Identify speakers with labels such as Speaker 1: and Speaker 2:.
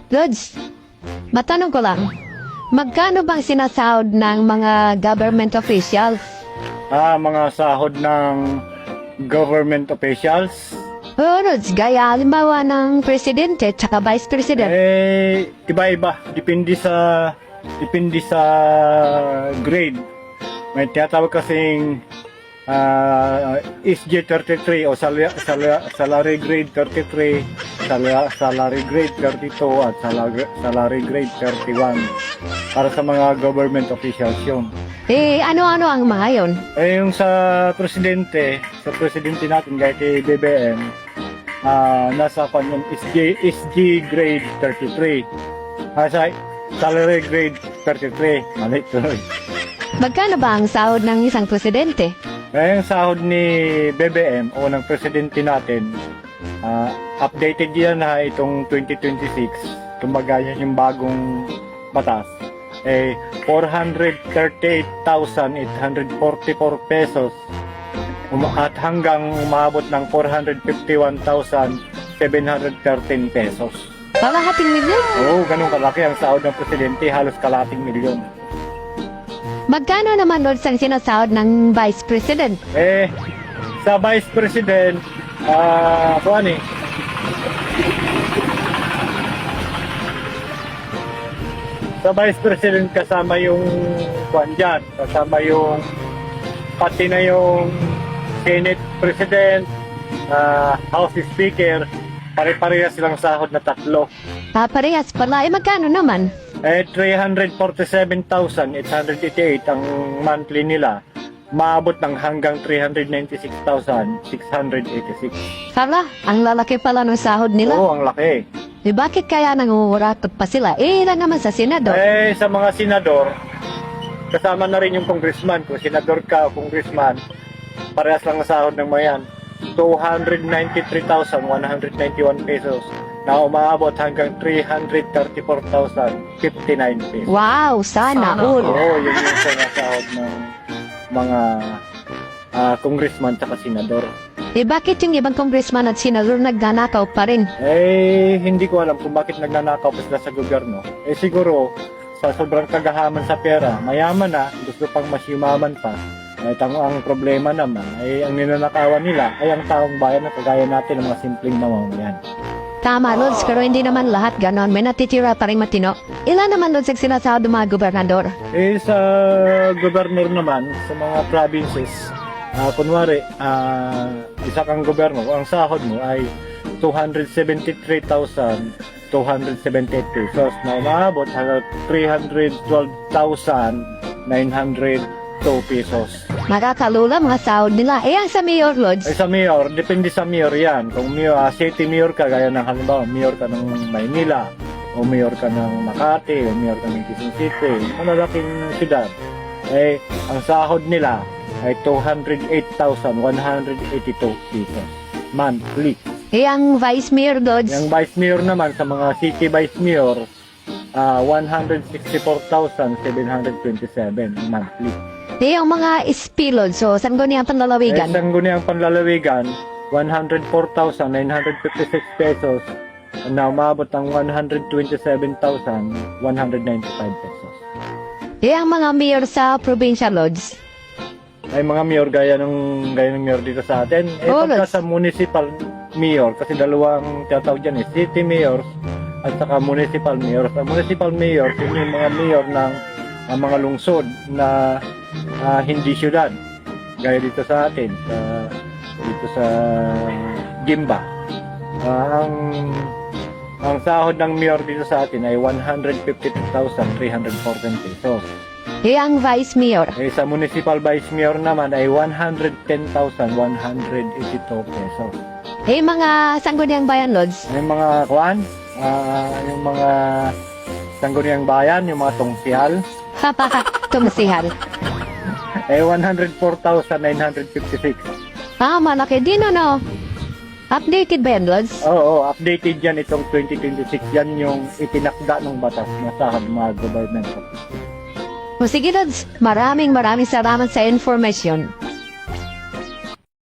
Speaker 1: Lods, matanong ko lang, magkano bang sinasahod ng mga government officials?
Speaker 2: Mga sahod ng government officials.
Speaker 1: Oo, Lods, gaya halimbawa ng presidente at vice president.
Speaker 2: Iba-iba. Depende sa grade. May tinatawag kasing SG33 o salary grade 33, salary grade 32 at salary grade 31 para sa mga government officials yun.
Speaker 1: Ano-ano ang mga yun?
Speaker 2: Yung sa presidente natin kahit BBM, nasa kanyang SG grade 33. Sa salary grade 33. Mali tuloy.
Speaker 1: Magkano ba ang sahod ng isang presidente?
Speaker 2: Yung sahod ni BBM o ng presidente natin, updated yan na itong 2026. Kumbaga yan yung bagong batas. 438,844 pesos at hanggang umabot ng 451,713 pesos.
Speaker 1: Kalahating milyon?
Speaker 2: Oo, ganun kalaki ang sahod ng presidente, halos kalahating milyon.
Speaker 1: Magkano naman Lods ang sinasahod ng vice president?
Speaker 2: Sa vice president, sa vice president kasama yung dyan, kasama yung pati na yung Senate President, House Speaker, pare-parehas silang sahod na 3.
Speaker 1: Parehas pala. Magkano naman?
Speaker 2: 347,888 ang monthly nila. Maabot ng hanggang 396,686.
Speaker 1: Hala, ang lalaki pala ng sahod nila.
Speaker 2: Oo, ang laki.
Speaker 1: Bakit kaya nangunguratot pa sila? Ilan naman sa senador?
Speaker 2: Sa mga senador, kasama na rin yung congressman. Kung senador ka o congressman, parehas lang ang sahod ng mayan. 293,191 pesos na umaabot hanggang 334,059 pesos.
Speaker 1: Wow, sana all.
Speaker 2: Oo, yun yung sahod ng mga congressman at senador.
Speaker 1: Bakit yung ibang congressman at senador nagnanakaw pa rin?
Speaker 2: Hindi ko alam kung bakit nagnanakaw pa sila sa gobyerno. Siguro, sa sobrang kagahaman sa pera, mayaman na, gusto pang mas yumaman pa. Ang problema naman ay ang ninanakawan nila ay ang taong bayan na kagaya natin ng mga simpleng mamamayan.
Speaker 1: Tama, Lods, pero hindi naman lahat ganon. May natitira pa rin matino. Ilan naman, Lods, ang sinasahod ng mga gobernador?
Speaker 2: Sa gobernador naman, sa mga provinces, kunwari, isa kang gobernador, ang sahod mo ay 273,278 pesos na umaabot hanggang 312,902 pesos.
Speaker 1: Nakakalula mga sahod nila. Ang sa mayor, Lods?
Speaker 2: Sa mayor, depende sa mayor yan. Kung city mayor ka, gaya ng halimbawa, mayor ka ng Maynila, o mayor ka ng Makati, o mayor ka ng Quezon City, malalaking syudad, ang sahod nila ay 208,182 pesos monthly.
Speaker 1: Ang vice mayor, Lods?
Speaker 2: Yung vice mayor naman, sa mga city vice mayor, 164,727 monthly.
Speaker 1: Yung mga SP, Lods, so sangguniang panlalawigan?
Speaker 2: Sangguniang panlalawigan, 104,956 pesos na umabot ng 127,195 pesos.
Speaker 1: Ang mga mayor sa probinsya, Lods?
Speaker 2: Ay mga mayor gaya ng mayor dito sa atin. Pagka sa municipal mayor, kasi dalawang tinatawag dyan city mayor at saka municipal mayor. Sa municipal mayor, yun yung mga mayor ng mga lungsod na hindi syudad. Gaya dito sa atin, dito sa Gimba. Ang sahod ng mayor dito sa atin ay 152,314 pesos.
Speaker 1: Ang vice mayor?
Speaker 2: Sa municipal vice mayor naman ay 110,182 pesos.
Speaker 1: Mga sangguniang bayan, Lods?
Speaker 2: Yung mga yung mga sangguniang bayan, yung mga tungsial,
Speaker 1: Tumasihal.
Speaker 2: 104,956.
Speaker 1: Malaki din, ano? Updated ba yan, Lods?
Speaker 2: Oo, updated yan itong 2026. Yan yung itinakda ng batas na sahod mga government.
Speaker 1: Sige, Lods. Maraming salamat sa information.